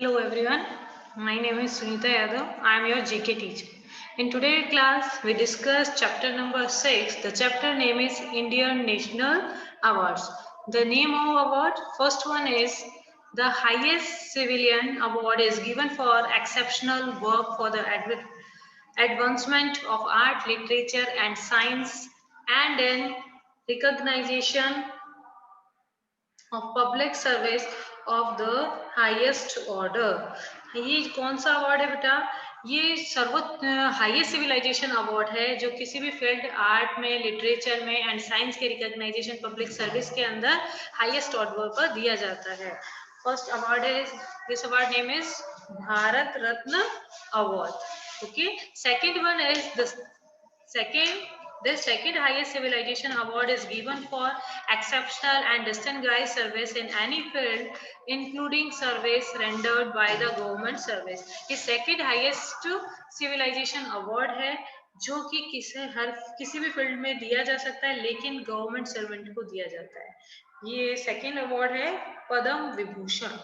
Hello everyone, my name is Sunita Yadav. I am your GK teacher. In today's class, we discuss chapter number 6. The chapter name is Indian National Awards. The name of award, first one is the highest civilian award is given for exceptional work for the advancement of art, literature and science and in recognition of public service of the highest order. ये कौन सा award है बेटा? ये सर्वोच्च highest civilization award है जो किसी भी फील्ड आर्ट में, लिटरेचर में एंड साइंस के रिकॉग्नाइजेशन पब्लिक सर्विस के अंदर हाईएस्ट ऑर्डर पर दिया जाता है। फर्स्ट अवार्ड है, this award name is Bharat Ratna award. Okay, second one is the second highest civilization award is given for exceptional and distinguished service in any field, including service rendered by the government service. ये second highest civilization award है जो कि किसी भी field में दिया जा सकता है, लेकिन गवर्नमेंट सर्वेंट को दिया जाता है। ये सेकेंड अवार्ड है Padma Vibhushan.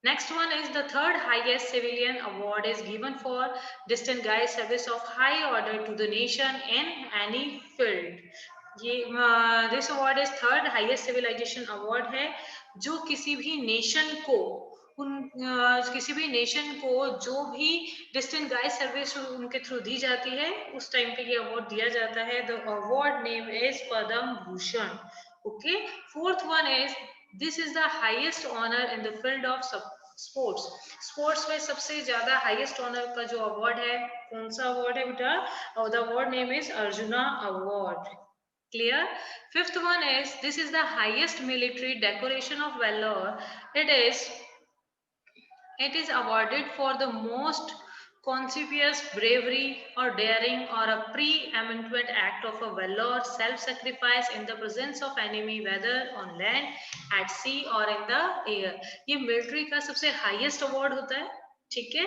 Next one is the third highest civilian award is given for distinguished service of high order to the nation in any field. ये this award is third highest civilization award है जो किसी भी nation को किसी भी nation को जो भी distinguished सर्विस उनके थ्रू दी जाती है उस टाइम पे ये अवार्ड दिया जाता है। The award name is Padma Bhushan. Okay, fourth one is this is the highest honor in the field of sports. Sports में सबसे ज्यादा हाईएस्ट ऑनर का जो अवार्ड है, कौन सा अवार्ड है बेटा? और the award name is Arjuna award. Clear? Fifth one is this is the highest military decoration of valour. It is awarded for the most conspicuous bravery or daring or a preeminent act of a valor, self-sacrifice in the presence of enemy, whether on land, at sea or in the air। ये military का सबसे highest award होता है। ठीक है,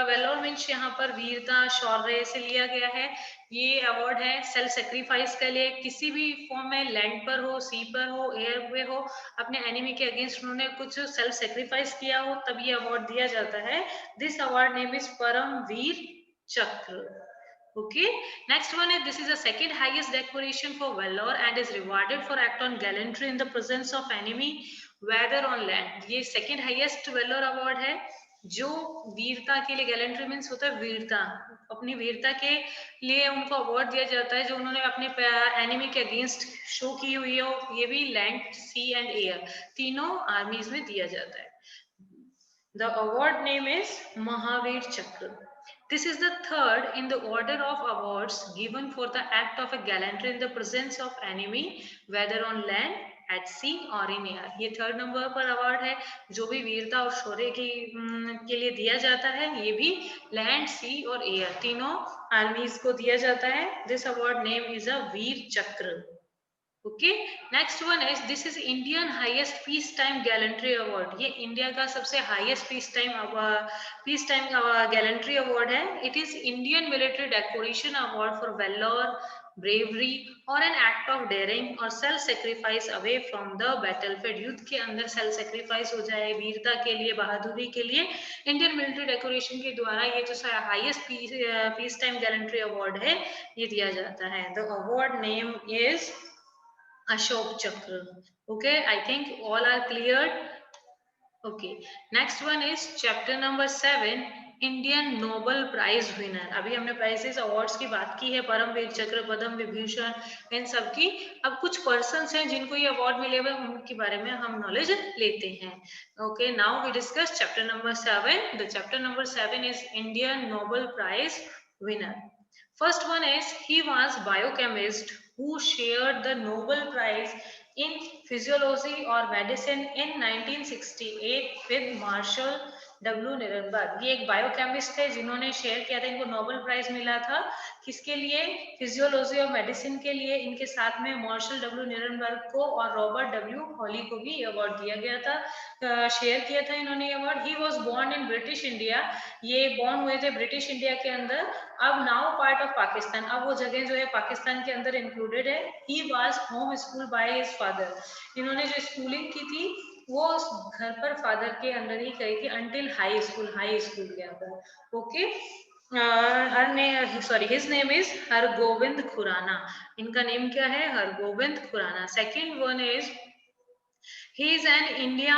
Vellore means यहाँ पर वीरता, शौर्य से लिया गया है। ये अवार्ड है सेल्फ सेक्रीफाइस के लिए, किसी भी फॉर्म में, लैंड पर हो, सी पर हो, एयर पे हो, अपने एनिमी के अगेंस्ट उन्होंने कुछ सेल्फ सेक्रीफाइस किया हो तब ये अवार्ड दिया जाता है। This award name is Paramvir Chakra. Okay, next one is this is the second highest decoration for valor and is rewarded for act on gallantry in the presence of enemy, whether on land। ये second highest valor award है जो वीरता के लिए, gallantry means होता है वीरता, अपनी वीरता के लिए उनको अवार्ड दिया जाता है जो उन्होंने अपने एनिमी के अगेंस्ट शो की हुई हो। ये भी लैंड, सी एंड एयर तीनों आर्मीज में दिया जाता है। The award name is Mahavir Chakra. This is the third in the order of awards given for the act of a gallantry in the presence of enemy, whether on land, at sea or in air। ये third number पर award है जो भी वीरता और शौर्य के लिए दिया जाता है। ये भी लैंड, सी और एयर तीनों आर्मीज को दिया जाता है। This award name is a Vir Chakra. Okay, next one is this is Indian highest peace time gallantry award. ये इंडिया का सबसे highest peace time gallantry award है। It is Indian military decoration award for valour, bravery और an act of daring और self sacrifice away from the battlefield. युद्ध के अंदर self sacrifice हो जाए, वीरता के लिए, बहादुरी के लिए, इंडियन मिलिट्री डेकोरेशन के द्वारा ये जो highest peace time gallantry award है ये दिया जाता है। The award name is Ashok Chakra। Okay, I think all are cleared। Okay, next one is chapter number 7, Indian Nobel prize winner. अभी हमने प्राइजेस अवार्ड्स की बात की है, परमवीर चक्र, पद्म विभूषण, इन सब की। अब कुछ पर्सन्स हैं जिनको ये अवार्ड मिले हुए, उनके बारे में हम नॉलेज लेते हैं। Okay, now we discuss chapter number 7। The chapter number 7 is Indian Nobel prize winner. First one is he was biochemist who shared the Nobel Prize in Physiology or Medicine in 1968 with Marshall W. निरनबर्ग। ये एक biochemist है जिन्होंने share किया था, इनको Nobel prize मिला था किसके लिए? फिजियोलॉजी और मेडिसिन के लिए। इनके साथ में मार्शल डब्ल्यू निरनबर्ग को और रॉबर्ट डब्ल्यू हॉली को भी अवार्ड दिया गया था, शेयर किया था इन्होंने award. He was born in British India. ये बॉर्न हुए थे ब्रिटिश इंडिया के अंदर। अब नाउ पार्ट ऑफ पाकिस्तान, अब वो जगह जो है पाकिस्तान के अंदर इंक्लूडेड है। He was home school by his father. इन्होंने जो स्कूलिंग की थी वो घर पर फादर के अंडर ही करी थी अंटिल हाई स्कूल के अंदर। ओके, हर ने sorry his name is Hargobind Khorana. इनका नेम क्या है? Hargobind Khorana. Second one is he is an India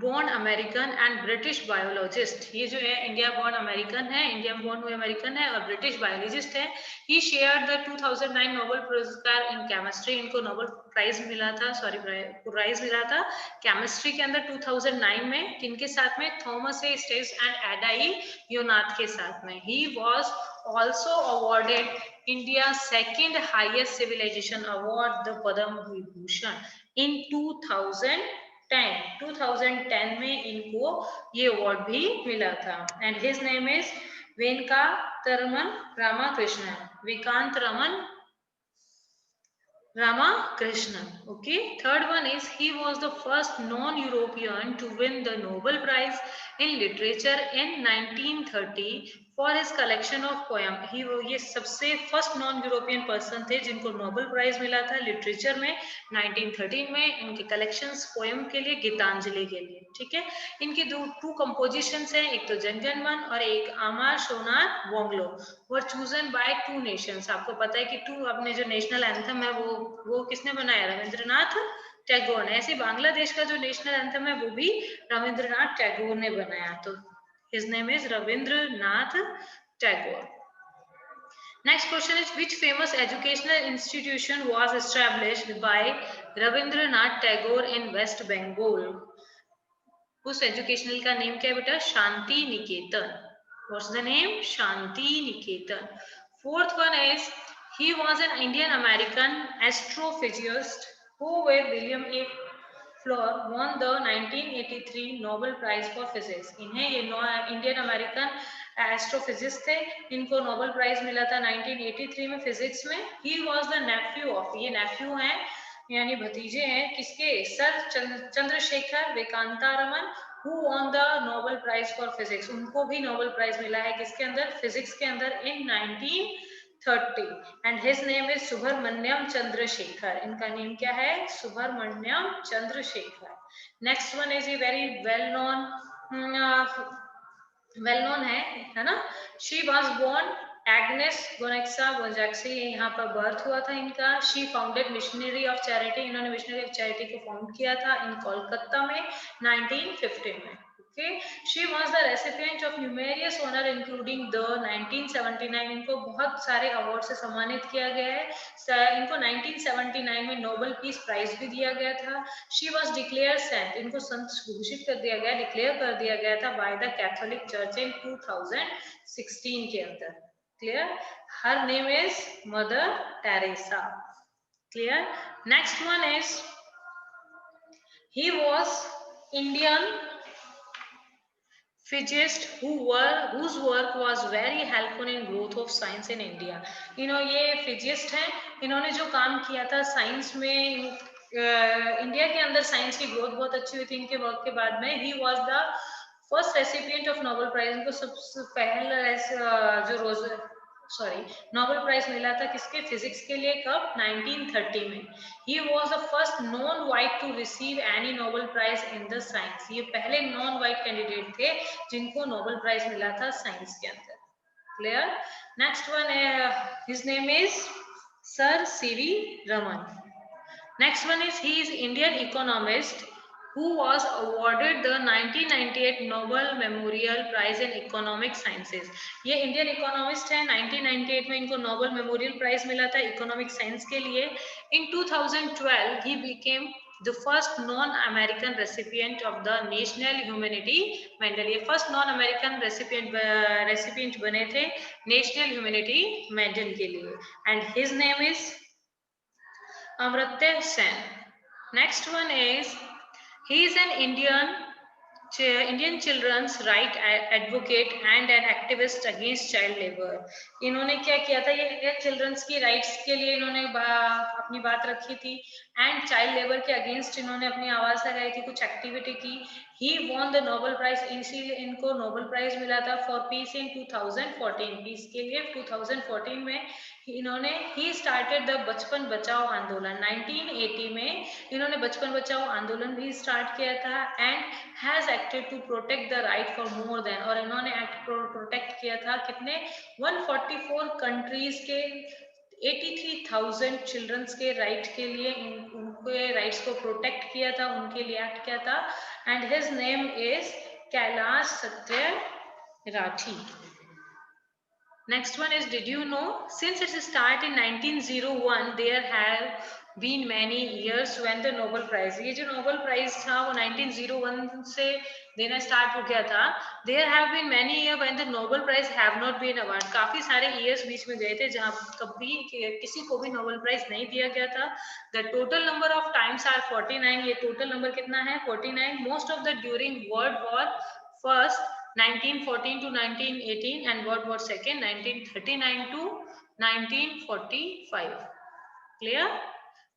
born American and British biologist. ये जो है इंडिया बोर्न अमेरिकन है, इंडिया बोर्न हुए अमेरिकन है और ब्रिटिश बायोलॉजिस्ट है। ही शेयर द 2009 नोबेल पुरस्कार इन केमिस्ट्री। इनको नोबेल प्राइज मिला था, सॉरी प्राइज मिला था केमिस्ट्री के अंदर 2009 में। किनके साथ में? थॉमस ए स्टेज एंड एडा ई योनाथ के साथ में। He was also awarded India second highest civilization award the Padma Vibhushan in 2010 में इनको ये अवार्ड भी मिला था। And his name is Venkataraman Ramakrishnan. विकांत Raman Ramakrishnan. Okay. Third one is he was the first non-European to win the Nobel Prize in Literature in 1930 for his collection of poem. ये सबसे फर्स्ट नॉन यूरोपियन पर्सन थे जिनको Nobel prize मिला था literature में 1913 में। इनके कलेक्शंस पोएम के लिए, गीतांजलि के लिए। ठीक है, इनकी टू कंपोजिशंस हैं, एक तो जन मन और एक आमार सोनार वोंगलो। वर चूजन बाय टू नेशंस। आपको पता है कि टू अपने जो नेशनल एंथम है वो किसने बनाया? रविंद्रनाथ टैगोर ने। ऐसे बांग्लादेश का जो नेशनल एंथम है वो भी रविंद्रनाथ टैगोर ने बनाया। तो his name is Rabindranath Tagore. Next question is which famous educational institution was established by Rabindranath Tagore in West Bengal? उस एजुकेशनल का नेम क्या है बेटा? Shanti Niketan. What's the name? Shanti Niketan. Fourth one is he was an Indian American astrophysicist who with William A. Flower won the 1983 Nobel Prize for Physics. इन्हें ये Indian American astrophysics थे, इनको Nobel prize मिला था 1983 में फिजिक्स में। He was the nephew of, ये nephew हैं यानी भतीजे हैं किसके? Sir Chandrasekhar Venkataraman who won the Nobel Prize for Physics. उनको भी नोबेल प्राइज मिला है किसके अंदर? फिजिक्स के अंदर in 1930 and his name is Subramaniam Chandrashekhar. इनका नेम क्या है? Subrahmanyan Chandrasekhar. Next one is a very well known है ना? She was born Agnes Gonxha Bojaxhiu, यहाँ पर बर्थ हुआ था इनका। She founded Missionary of Charity, इन्होंने मिशनरी ऑफ चैरिटी को फाउंड किया था इन कोलकाता में 1915 में। Okay. She was the recipient of numerous honor including the 1979, इनको बहुत सारे अवार्ड से सम्मानित किया गया है। इनको 1979 में नोबेल पीस प्राइज भी दिया गया था। She was declared saint, इनको संत घोषित कर दिया गया, डिक्लेयर कर दिया गया था by the Catholic Church in 2016 के अंदर। Clear? Her name is Mother Teresa. Clear? Next one is he was Indian physicist whose work was very helpful in growth of science in India. ये physicist हैं, इन्होंने जो काम किया था science में, इंडिया के अंदर साइंस की ग्रोथ बहुत अच्छी हुई थी इनके वर्क के बाद में। He was the first recipient of Nobel prize. इनको सबसे पहला जो नोबेल प्राइज मिला था किसके? फिजिक्स के लिए। कब? 1930 में। He was the first non white to receive any Nobel prize in the science. ये पहले नॉन वाइट कैंडिडेट थे जिनको नोबेल प्राइज मिला था साइंस के अंदर। क्लियर? नेक्स्ट वन है, his name is sir CV Raman. Next one is he is Indian economist who was awarded the 1998 Nobel Memorial Prize in Economic Sciences. ये Indian economist है, 1998 में इनको नोबेल मेमोरियल प्राइज मिला था economic science के लिए। In 2012 he became the first non-American recipient of the National Humanity Medal. ये first non American recipient बने थे नेशनल ह्यूमैनिटी मेडल के लिए। And his name is Amartya Sen. Next one is he is an Indian children's right advocate and an activist against child labor. इन्होंने क्या किया था? ये चिल्ड्रंस की राइट्स के लिए इन्होंने अपनी बात रखी थी एंड चाइल्ड लेबर के अगेंस्ट इन्होंने अपनी आवाज लगाई थी, कुछ एक्टिविटी की। He won the Nobel prize, इनको नोबेल प्राइज मिला था फॉर पीस इन 2014, पीस के लिए 2014 में। इन्होंने ही स्टार्टेड द बचपन बचाओ आंदोलन 1980 में इन्होंने बचपन बचाओ आंदोलन भी स्टार्ट किया था and has acted to protect the right for more than, और इन्होंने एक्ट प्रोटेक्ट किया था कितने 144 कंट्रीज के 83,000 चिल्ड्रंस के राइट के लिए, उनके राइट्स को प्रोटेक्ट किया था, उनके लिए एक्ट किया था। And his name is Kailash Satyarthi. Next one is, did you know since its start in 1901 there have been many years when the Nobel Prize, ये जो Nobel Prize था वो 1901 से देना स्टार्ट हो गया था। There have been many years when the Nobel Prize have not been awarded, काफी सारे years बीच में गए थे जहाँ कभी किसी को भी Nobel Prize नहीं दिया गया था। The total number of times are 49, ये total number कितना है 49, most of the during World War First 1914 to 1918 and World War Second 1939 to 1945. Clear?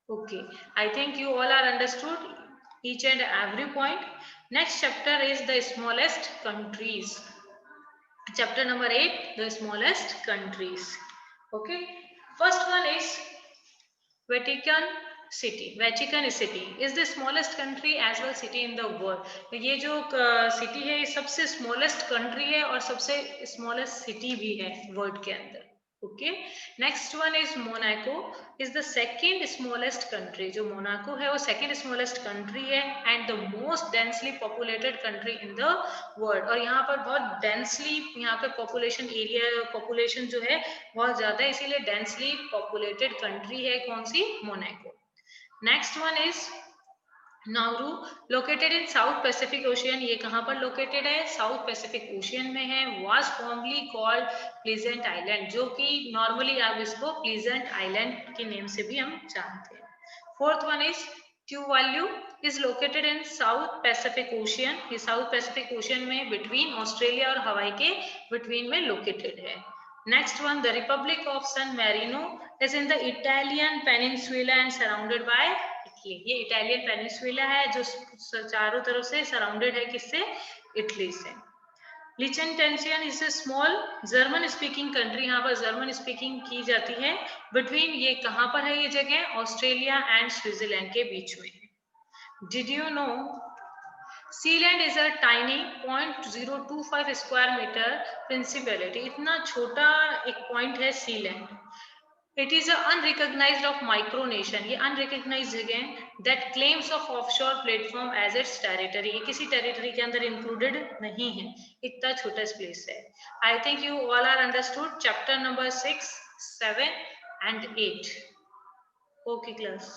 Okay. I think you all are understood each and every point. Next chapter is the smallest countries. Chapter number 8, the smallest countries. Okay. First one is Vatican City. Vatican City is the smallest country as well city in the world. ये जो city है ये सबसे smallest country है और सबसे smallest city भी है world के अंदर. Okay. Next one is Monaco is the second smallest country. जो Monaco है वो second smallest country है and the most densely populated country in the world. और यहाँ पर बहुत densely यहाँ पे population area population जो है बहुत ज्यादा है, इसीलिए densely populated country है कौन सी Monaco. Next one is Nauru, located in South Pacific Ocean. ये कहाँ पर located है? South Pacific Ocean में है. Was formerly called Pleasant Island, जो कि normally आप इसको Pleasant Island के नेम से भी हम जानते हैं. Fourth one is Tuvalu is located in South Pacific Ocean. ये South Pacific Ocean में between Australia और Hawaii के between में located है. Next one, the Republic of San Marino is in the Italian peninsula and surrounded by Italy. ये Italian peninsula है जो चारों तरफ से सराउंडेड है किससे? इटली से. Liechtenstein is a small German speaking country, यहाँ पर जर्मन स्पीकिंग की जाती है. बिटवीन ये कहाँ पर है ये जगह? ऑस्ट्रेलिया एंड स्विट्जरलैंड के बीच में. Did you know Sealand is a tiny 0.025 square meter principality. इतना छोटा एक पॉइंट है Sealand. It is unrecognized of micronation. ये unrecognized जगह that claims of offshore platform as its territory. ये किसी territory के अंदर included नहीं है. इतना छोटा place है. I think you all are understood chapter number 6, 7 and 8. Okay class.